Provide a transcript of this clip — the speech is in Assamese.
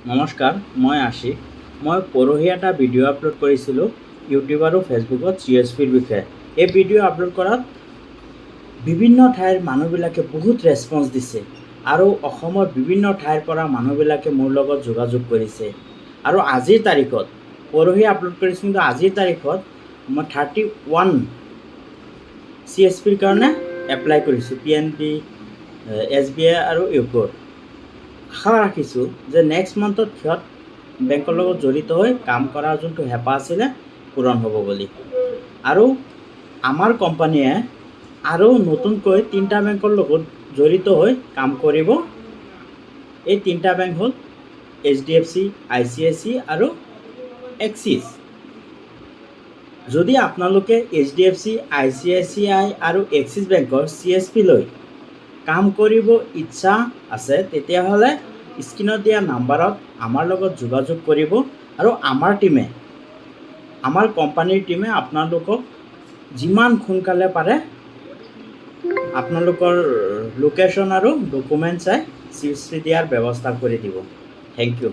নমস্কাৰ, মই আশিক। মই পৰহি এটা ভিডিঅ' আপলোড কৰিছিলোঁ ইউটিউব আৰু ফেচবুকত CSPৰ বিষয়ে। এই ভিডিঅ' আপলোড কৰাত বিভিন্ন ঠাইৰ মানুহবিলাকে বহুত ৰেছপন্স দিছে আৰু অসমৰ বিভিন্ন ঠাইৰ পৰা মানুহবিলাকে মোৰ লগত যোগাযোগ কৰিছে। আৰু আজিৰ তাৰিখত, পৰহি আপলোড কৰিছোঁ কিন্তু আজিৰ তাৰিখত মই 31 CSPৰ কাৰণে এপ্লাই কৰিছোঁ, PNB, SBI আৰু ইউকোৰ। আশা ৰাখিছোঁ যে নেক্সট মান্থত সিহঁত বেংকৰ লগত জড়িত হৈ কাম কৰাৰ যোনটো হেঁপাহ আছিলে পূৰণ হ'ব বুলি। আৰু আমাৰ কোম্পানীয়ে আৰু নতুনকৈ 3টা বেংকৰ লগত জড়িত হৈ কাম কৰিব। এই 3টা বেংক হ'ল HDFC, ICIC আৰু এক্সিছ। যদি আপোনালোকে HDFC, ICICI আৰু এক্সিছ বেংকৰ CSP লৈ কাম কৰিব ইচ্ছা আছে তেতিয়াহ'লে স্ক্ৰীনত দিয়া নাম্বাৰত আমাৰ লগত যোগাযোগ কৰিব আৰু আমাৰ কোম্পানীৰ টীমে আপোনালোকক যিমান সোনকালে পাৰে আপোনালোকৰ লোকেশ্যন আৰু ডকুমেণ্ট চাই CSP দিয়াৰ ব্যৱস্থা কৰি দিব। Thank U.